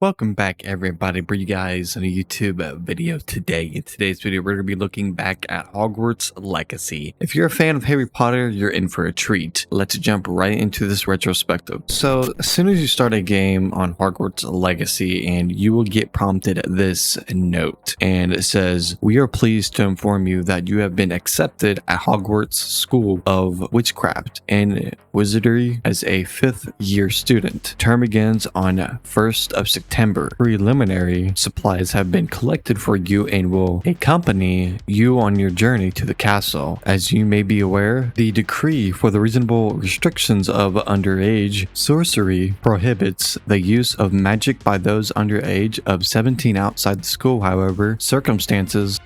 Welcome back everybody, bring you guys a YouTube video today. In today's video, we're going to be looking back at Hogwarts Legacy. If you're a fan of Harry Potter, you're in for a treat. Let's jump right into this retrospective. So as soon as you start a game on Hogwarts Legacy, and you will get prompted this note, and it says, "We are pleased to inform you that you have been accepted at Hogwarts School of Witchcraft and Wizardry as a 5th year student. Term begins on 1st of September. Preliminary supplies have been collected for you and will accompany you on your journey to the castle. As you may be aware, the decree for the reasonable restrictions of underage sorcery prohibits the use of magic by those under age of 17 outside the school. However, circumstances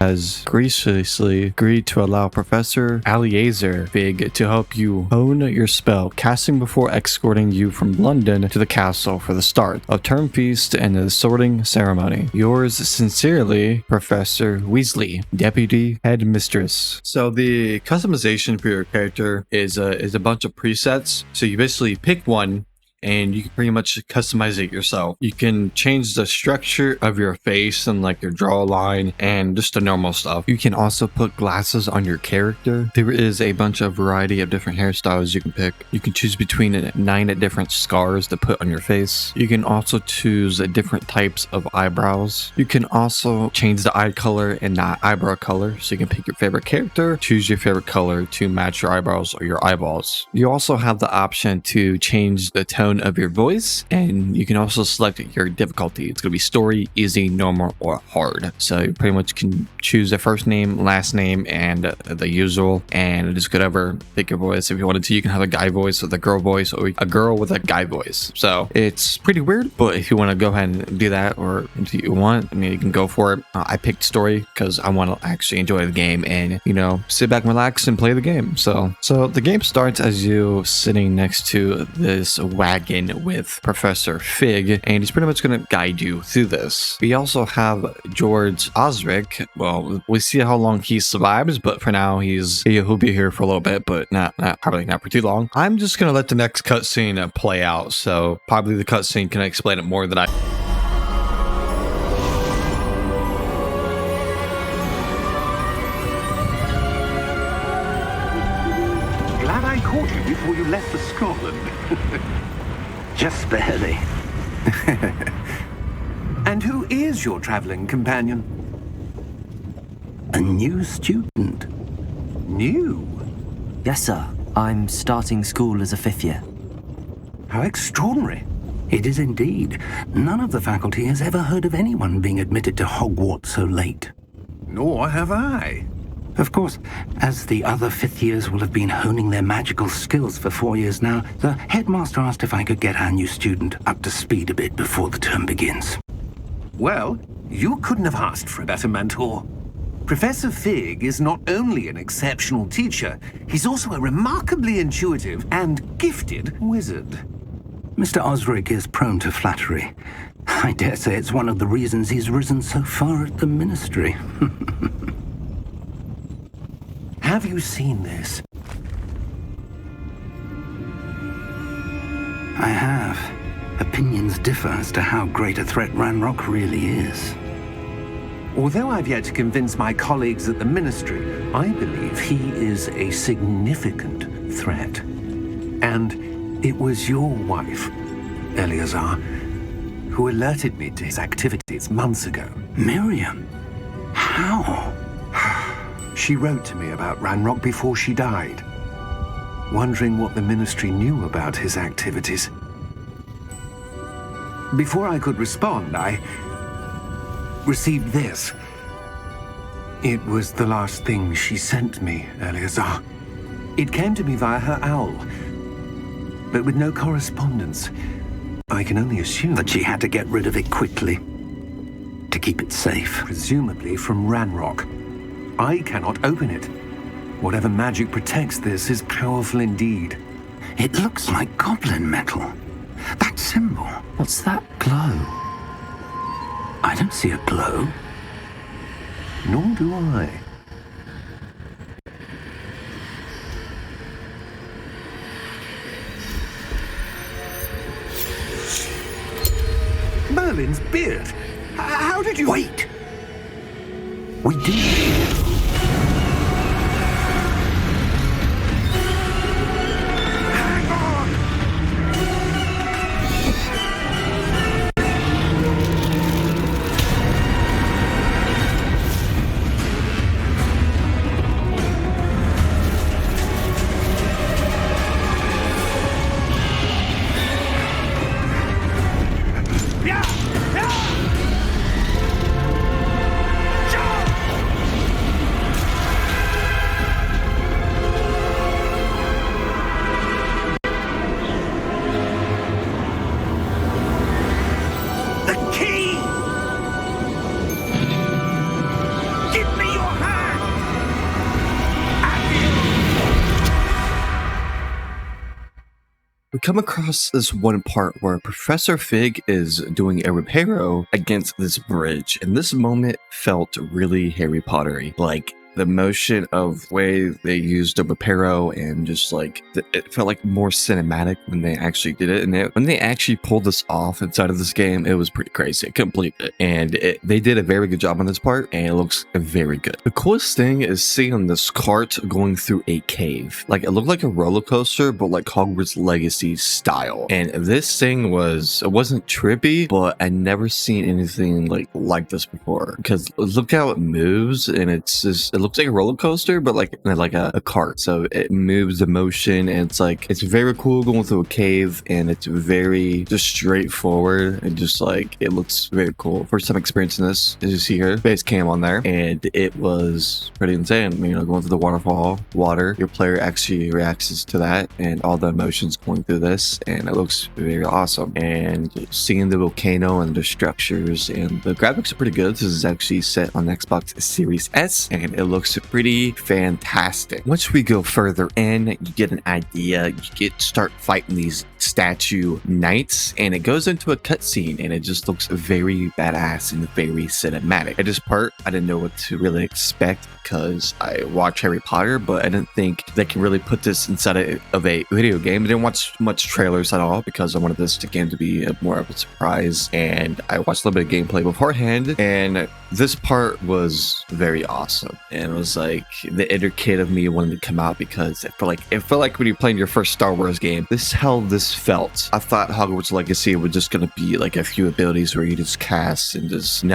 has graciously agreed to allow Professor Eleazar Fig to help you hone your spell casting before escorting you from London to the castle for the start of term feast and the sorting ceremony. Yours sincerely, Professor Weasley, Deputy Headmistress." So the customization for your character is a bunch of presets. So you basically pick one, and you can pretty much customize it yourself. You can change the structure of your face and like your jawline and just the normal stuff. You can also put glasses on your character. There is a bunch of variety of different hairstyles you can pick. You can choose between 9 different scars to put on your face. You can also choose different types of eyebrows. You can also change the eye color and the eyebrow color. So you can pick your favorite character, choose your favorite color to match your eyebrows or your eyeballs. You also have the option to change the tone of your voice, and you can also select your difficulty. It's going to be story, easy, normal, or hard. So you pretty much can choose the first name, last name, and the usual, and just whatever. Pick your voice. If you wanted to, you can have a guy voice with a girl voice, or a girl with a guy voice. So it's pretty weird, but if you want to go ahead and do that, or if you want, I mean, you can go for it. I picked story because I want to actually enjoy the game and, you know, sit back and relax and play the game. So the game starts as you sitting next to this wagon with Professor Fig, and he's pretty much going to guide you through this. We also have George Osric. Well, we see how long he survives, but for now he'll be here for a little bit, but probably not for too long. I'm just going to let the next cutscene play out, so probably the cutscene can explain it more than I. Glad I caught you before you left for Scotland. Just barely. And who is your traveling companion? A new student. New? Yes, sir. I'm starting school as a 5th year. How extraordinary. It is indeed. None of the faculty has ever heard of anyone being admitted to Hogwarts so late. Nor have I. Of course, as the other 5th years will have been honing their magical skills for 4 years now, the headmaster asked if I could get our new student up to speed a bit before the term begins. Well, you couldn't have asked for a better mentor. Professor Fig is not only an exceptional teacher, he's also a remarkably intuitive and gifted wizard. Mr. Osric is prone to flattery. I dare say it's one of the reasons he's risen so far at the ministry. Have you seen this? I have. Opinions differ as to how great a threat Ranrock really is. Although I've yet to convince my colleagues at the Ministry, I believe he is a significant threat. And it was your wife, Eleazar, who alerted me to his activities months ago. Miriam? How? She wrote to me about Ranrock before she died, wondering what the Ministry knew about his activities. Before I could respond, I received this. It was the last thing she sent me, Eleazar. It came to me via her owl, but with no correspondence. I can only assume That she had to get rid of it quickly to keep it safe. presumably from Ranrock. I cannot open it. Whatever magic protects this is powerful indeed. It looks like goblin metal. That symbol. What's that glow? I don't see a glow. Nor do I. Merlin's beard. How did you... Wait! We did. Hang on! We come across this one part where Professor Fig is doing a reparo against this bridge, and this moment felt really Harry Potter-y. Like, the motion of way they used the reparo and just like it felt like more cinematic when they actually did it. And when they actually pulled this off inside of this game, it was pretty crazy. I couldn't believe it. And they did a very good job on this part, and it looks very good. The coolest thing is seeing this cart going through a cave. Like, it looked like a roller coaster, but like Hogwarts Legacy style. And this thing it wasn't trippy, but I never seen anything like this before. Because look how it moves, and it looks like a roller coaster, but like a cart. So it moves the motion, and it's very cool going through a cave, and it's very just straightforward, and just like it looks very cool. First time experiencing this, as you see here, base cam on there, and it was pretty insane. You know, going through the waterfall, water, your player actually reacts to that, and all the emotions going through this, and it looks very awesome. And seeing the volcano and the structures, and the graphics are pretty good. This is actually set on Xbox Series S, and it looks pretty fantastic. Once we go further in, you get an idea. You start fighting these statue knights, and it goes into a cutscene, and it just looks very badass and very cinematic. At this part, I didn't know what to really expect because I watch Harry Potter, but I didn't think they can really put this inside of a video game. I didn't watch much trailers at all because I wanted this game to be more of a surprise, and I watched a little bit of gameplay beforehand, and this part was very awesome. And it was like the inner kid of me wanted to come out because it felt like when you're playing your first Star Wars game. This is how this felt. I thought Hogwarts Legacy was just gonna be like a few abilities where you just cast and just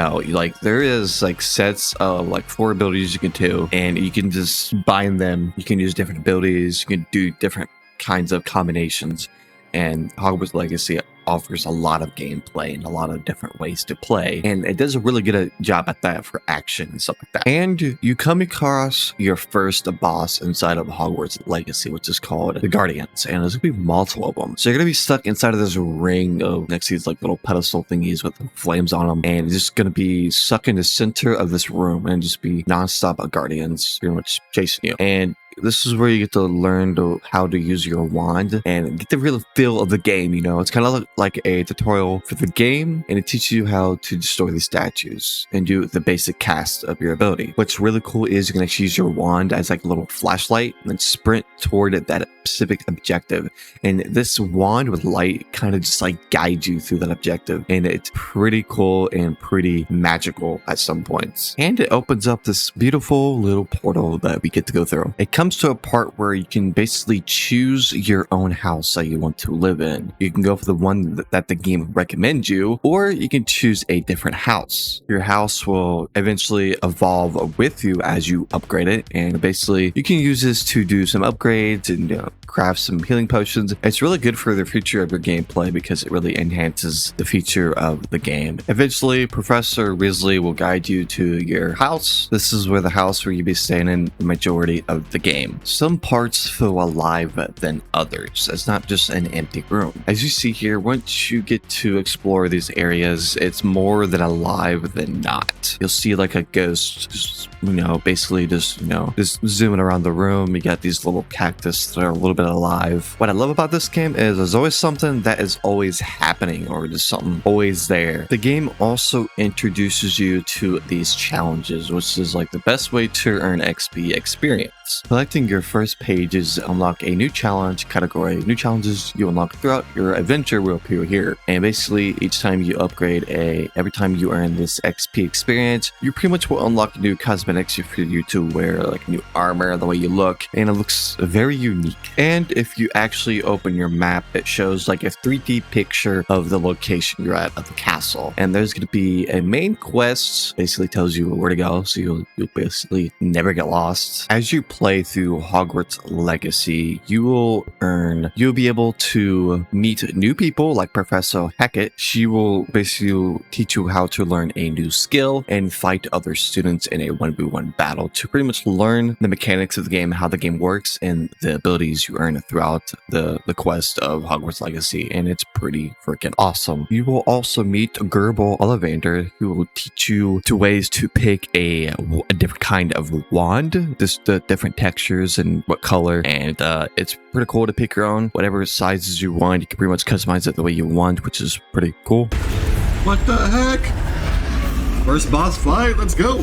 there is like sets of like 4 abilities you can do, and you can just bind them. You can use different abilities, you can do different kinds of combinations, and Hogwarts Legacy offers a lot of gameplay and a lot of different ways to play, and it does a really good job at that for action and stuff like that. And you come across your first boss inside of Hogwarts Legacy, which is called the Guardians, and there's gonna be multiple of them. So you're gonna be stuck inside of this ring of next to these like little pedestal thingies with flames on them, and it's just gonna be stuck in the center of this room and just be non-stop Guardians pretty much chasing you. And this is where you get to learn how to use your wand and get the real feel of the game. You know, it's kind of like a tutorial for the game, and it teaches you how to destroy these statues and do the basic cast of your ability. What's really cool is you can actually use your wand as like a little flashlight and then sprint toward that specific objective. And this wand with light kind of just like guides you through that objective, and it's pretty cool and pretty magical at some points. And it opens up this beautiful little portal that we get to go through. It comes to a part where you can basically choose your own house that you want to live in. You can go for the one that the game recommends you, or you can choose a different house. Your house will eventually evolve with you as you upgrade it, and basically you can use this to do some upgrades and craft some healing potions. It's really good for the future of your gameplay because it really enhances the feature of the game. Eventually, Professor Weasley will guide you to your house. This is where the house where you'll be staying in the majority of the game. Some parts feel alive than others. It's not just an empty room. As you see here, once you get to explore these areas, it's more than alive than not. You'll see like a ghost, just zooming around the room. You got these little cactus that are a little bit alive. What I love about this game is there's always something that is always happening, or just something always there. The game also introduces you to these challenges, which is like the best way to earn XP experience. quests. Collecting your first pages unlock a new challenge category. New challenges you unlock throughout your adventure will appear here. And basically, each time you upgrade every time you earn this XP experience, you pretty much will unlock new cosmetics for you to wear, like new armor, the way you look, and it looks very unique. And if you actually open your map, it shows like a 3D picture of the location you're at of the castle. And there's going to be a main quest, basically tells you where to go, so you'll basically never get lost. As you play through Hogwarts Legacy, you'll be able to meet new people like Professor Hackett. She will basically teach you how to learn a new skill and fight other students in a 1v1 battle to pretty much learn the mechanics of the game, how the game works, and the abilities you earn throughout the quest of Hogwarts Legacy, and it's pretty freaking awesome. You will also meet Gerbil Ollivander, who will teach you ways to pick a different kind of wand, the different textures and what color, and it's pretty cool to pick your own, whatever sizes you want. You can pretty much customize it the way you want, which is pretty cool. What the heck? First boss fight, let's go!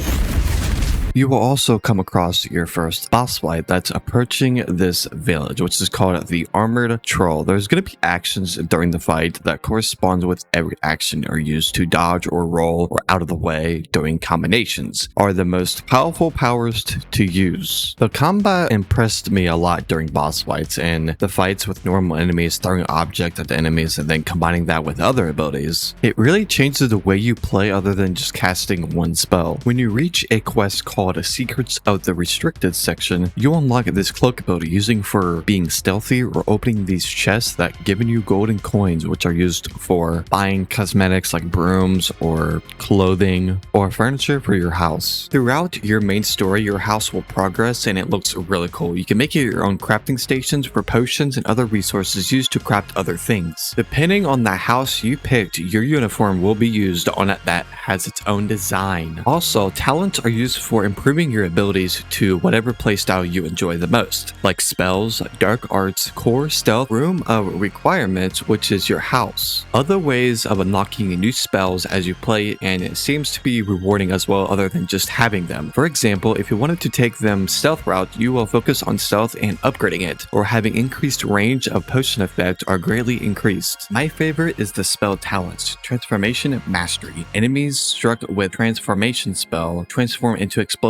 You will also come across your first boss fight that's approaching this village, which is called the Armored Troll. There's going to be actions during the fight that correspond with every action or used to dodge or roll or out of the way during combinations are the most powerful powers to use. The combat impressed me a lot during boss fights, and the fights with normal enemies, throwing objects at the enemies and then combining that with other abilities. It really changes the way you play other than just casting one spell. When you reach a quest called Secrets of the Restricted section, you unlock this cloak ability using for being stealthy or opening these chests that giving you golden coins, which are used for buying cosmetics like brooms or clothing or furniture for your house. Throughout your main story, your house will progress and it looks really cool. You can make your own crafting stations for potions and other resources used to craft other things. Depending on the house you picked, your uniform will be used on it that has its own design. Also, talents are used for improving your abilities to whatever playstyle you enjoy the most, like spells, dark arts, core, stealth, room of requirements, which is your house. Other ways of unlocking new spells as you play, and it seems to be rewarding as well other than just having them. For example, if you wanted to take them stealth route, you will focus on stealth and upgrading it, or having increased range of potion effect are greatly increased. My favorite is the spell talents, Transformation Mastery. Enemies struck with Transformation spell transform into explosive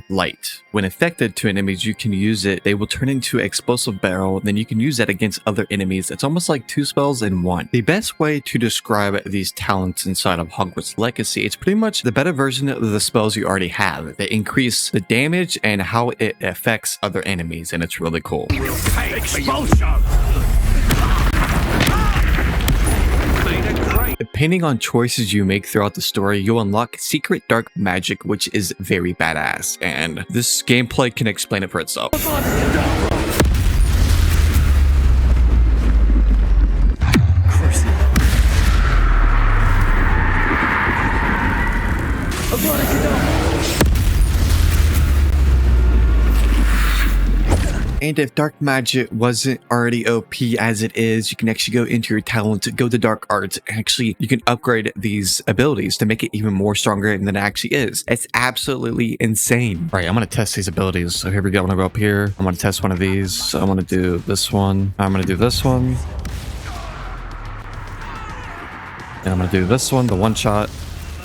light. When affected to enemies, you can use it. They will turn into explosive barrel. Then you can use that against other enemies. It's almost like two spells in one. The best way to describe these talents inside of Hogwarts Legacy, it's pretty much the better version of the spells you already have. They increase the damage and how it affects other enemies, and it's really cool. Depending on choices you make throughout the story, you'll unlock secret dark magic, which is very badass, and this gameplay can explain it for itself. And if dark magic wasn't already OP as it is, you can actually go into your talent, go to dark arts, and actually you can upgrade these abilities to make it even more stronger than it actually is. It's absolutely insane. All right, I'm gonna test these abilities. So here we go. I'm gonna go up here. I'm gonna test one of these. So I'm gonna do this one. I'm gonna do this one. And I'm gonna do this one, the one shot.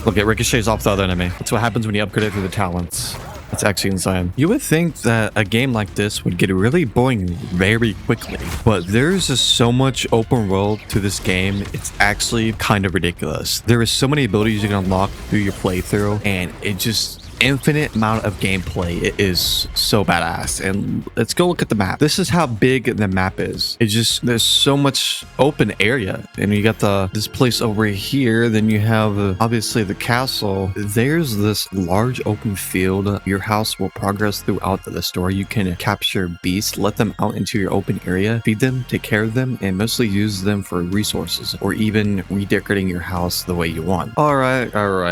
Look, it ricochets off the other enemy. That's what happens when you upgrade it through the talents. That's actually insane. You would think that a game like this would get really boring very quickly, but there's just so much open world to this game. It's actually kind of ridiculous. There is so many abilities you can unlock through your playthrough, and it just infinite amount of gameplay. It is so badass. And let's go look at the map. This is how big the map is. It's just, there's so much open area, and you got this place over here. Then you have obviously the castle. There's this large open field. Your house will progress throughout the story. You can capture beasts, let them out into your open area, feed them, take care of them, and mostly use them for resources, or even redecorating your house the way you want. All right,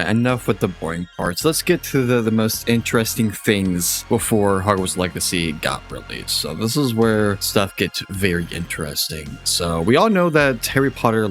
enough with the boring parts. Let's get to the into the most interesting things before Hogwarts Legacy got released. So this is where stuff gets very interesting. So we all know that Harry Potter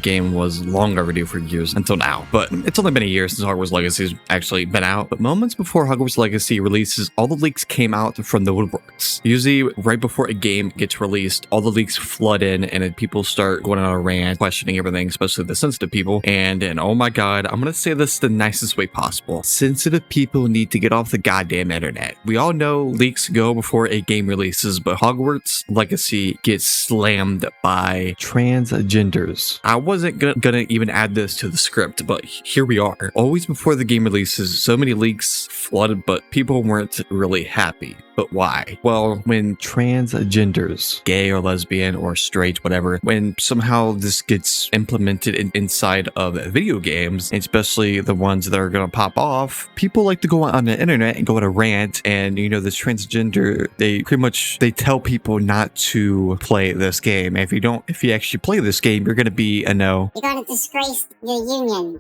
game was long overdue for years until now, but it's only been a year since Hogwarts Legacy has actually been out. But moments before Hogwarts Legacy releases, all the leaks came out from the woodworks. Usually right before a game gets released, all the leaks flood in and then people start going on a rant, questioning everything, especially the sensitive people. And oh my god, I'm gonna say this the nicest way possible. Sensitive people need to get off the goddamn internet. We all know leaks go before a game releases, but Hogwarts Legacy gets slammed by transgenders. I wasn't gonna even add this to the script, but here we are. Always before the game releases, so many leaks flooded, but people weren't really happy. But why? Well, when transgenders, gay or lesbian or straight, whatever, when somehow this gets implemented inside of video games, especially the ones that are going to pop off, people like to go on the internet and go on a rant. And, you know, this transgender, they tell people not to play this game. And if you actually play this game, you're going to be a no. You're going to disgrace your union.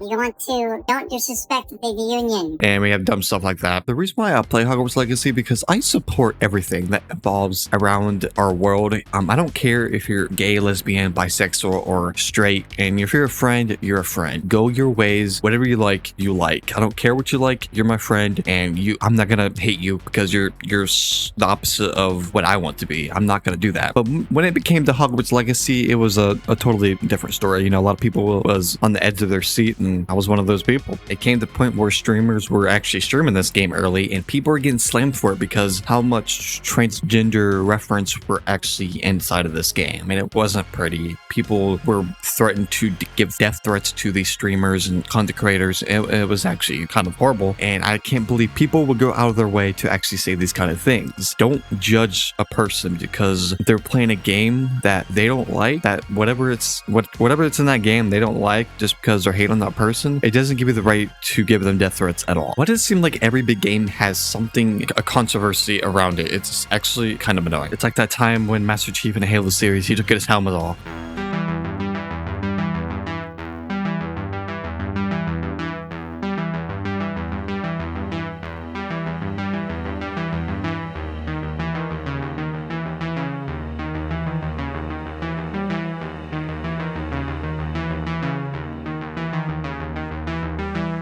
Don't disrespect the union. And we have dumb stuff like that. The reason why I play Hogwarts Legacy, because I support everything that evolves around our world. I don't care if you're gay, lesbian, bisexual, or straight. And if you're a friend, you're a friend. Go your ways. Whatever you like, you like. I don't care what you like. You're my friend, and I'm not gonna hate you because you're the opposite of what I want to be. I'm not gonna do that. But when it became to Hogwarts Legacy, it was a totally different story. You know, a lot of people was on the edge of their seat, and I was one of those people. It came to the point where streamers were actually streaming this game early, and people were getting slammed for it because how much transgender reference were actually inside of this game. And it wasn't pretty. People were threatened to give death threats to these streamers and content creators. It was actually kind of horrible. And I can't believe people would go out of their way to actually say these kind of things. Don't judge a person because they're playing a game that they don't like, that whatever it's in that game they don't like, just because they're hating on that person. It doesn't give you the right to give them death threats at all. Why does it seem like every big game has something, a controversy around it? It's actually kind of annoying. It's like that time when Master Chief in the Halo series, he took his helmet off.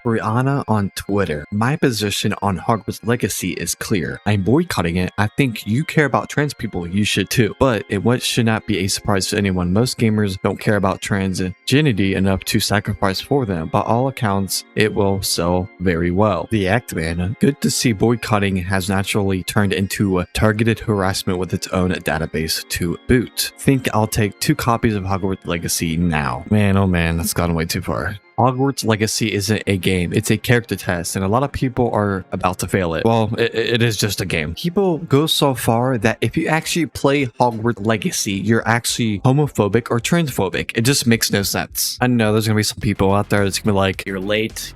Brianna on Twitter. My position on Hogwarts Legacy is clear. I'm boycotting it. I think you care about trans people. You should too. But it should not be a surprise to anyone. Most gamers don't care about transgeneity enough to sacrifice for them. By all accounts, it will sell very well. The Actman. Good to see boycotting has naturally turned into a targeted harassment with its own database to boot. Think I'll take 2 copies of Hogwarts Legacy now. Man, oh man, that's gone way too far. Hogwarts Legacy isn't a game, it's a character test, and a lot of people are about to fail it. Well, it is just a game. People go so far that if you actually play Hogwarts Legacy, you're actually homophobic or transphobic. It just makes no sense. I know there's gonna be some people out there that's gonna be like, you're late.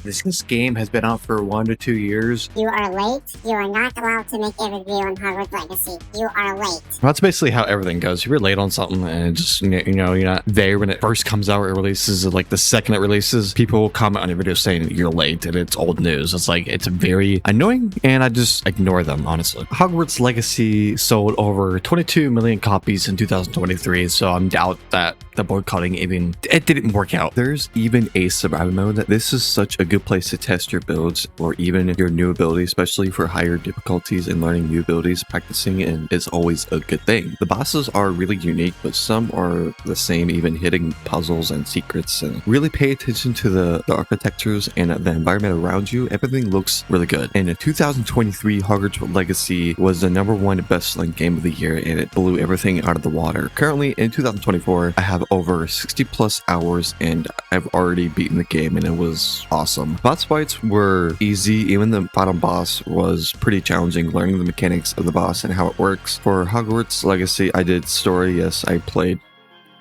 This game has been out for 1 to 2 years. You are late. You are not allowed to make a review on Hogwarts Legacy. You are late. Well, that's basically how everything goes. If you're late on something and just, you know, you're not there when it first comes out, it releases, like the second it releases, people will comment on your video saying you're late and it's old news. It's like, it's very annoying and I just ignore them, honestly. Hogwarts Legacy sold over 22 million copies in 2023, so I'm doubt that the boycotting it didn't work out. There's even a survival mode. This is such a good place to test your builds or even your new abilities, especially for higher difficulties and learning new abilities. Practicing it is always a good thing. The bosses are really unique, but some are the same, even hitting puzzles and secrets. And really pay attention to the architectures and the environment around you. Everything looks really good. And in 2023, Hogwarts Legacy was the #1 best-selling game of the year, and it blew everything out of the water. Currently, in 2024, I have over 60 plus hours, and I've already beaten the game, and it was awesome. Boss fights were easy. Even the bottom boss was pretty challenging, learning the mechanics of the boss and how it works. For Hogwarts Legacy, I did story. Yes, I played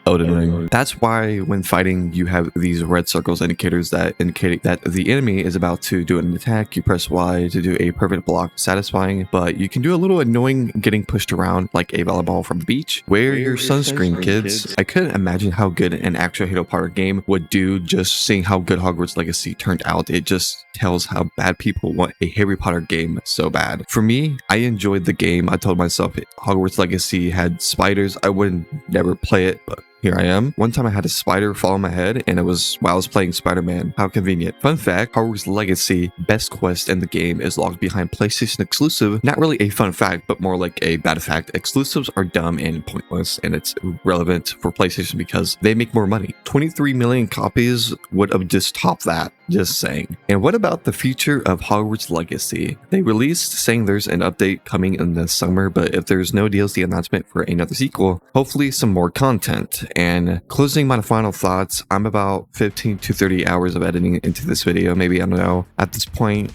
Elden Ring. That's why when fighting, you have these red circles indicators that indicate that the enemy is about to do an attack. You press Y to do a perfect block, satisfying, but you can do a little annoying getting pushed around like a volleyball from the beach. Wear your sunscreen, kids. I couldn't imagine how good an actual Harry Potter game would do just seeing how good Hogwarts Legacy turned out. It just tells how bad people want a Harry Potter game so bad. For me, I enjoyed the game. I told myself Hogwarts Legacy had spiders. I would never play it, but here I am. One time I had a spider fall on my head, and it was while I was playing Spider-Man. How convenient. Fun fact, Hogwarts Legacy best quest in the game is locked behind PlayStation exclusive. Not really a fun fact, but more like a bad fact. Exclusives are dumb and pointless, and it's relevant for PlayStation because they make more money. 23 million copies would have just topped that. Just saying. And what about the future of Hogwarts Legacy? They released saying there's an update coming in the summer, but if there's no DLC announcement for another sequel, hopefully some more content. And closing my final thoughts, I'm about 15 to 30 hours of editing into this video. Maybe, I don't know. At this point,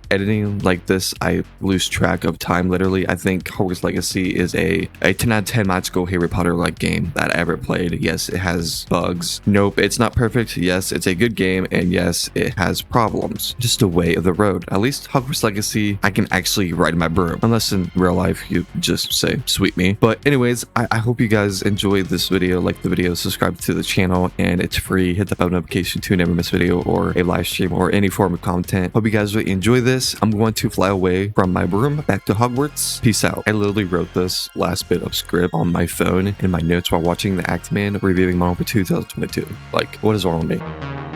editing like this, I lose track of time literally. I think Hogwarts Legacy is a 10 out of 10 magical Harry Potter like game that I ever played. Yes, it has bugs. Nope, it's not perfect. Yes, it's a good game, and yes, it has problems. Just a way of the road. At least Hogwarts Legacy, I can actually ride my broom, unless in real life you just say sweep me. But anyways, I hope you guys enjoyed this video. Like the video, subscribe to the channel, and it's free. Hit the bell notification to never miss a video or a live stream or any form of content. Hope you guys really enjoy this. I'm going to fly away from my broom back to Hogwarts. Peace out. I literally wrote this last bit of script on my phone in my notes while watching the Actman reviewing Model for 2022. Like, what is wrong with me?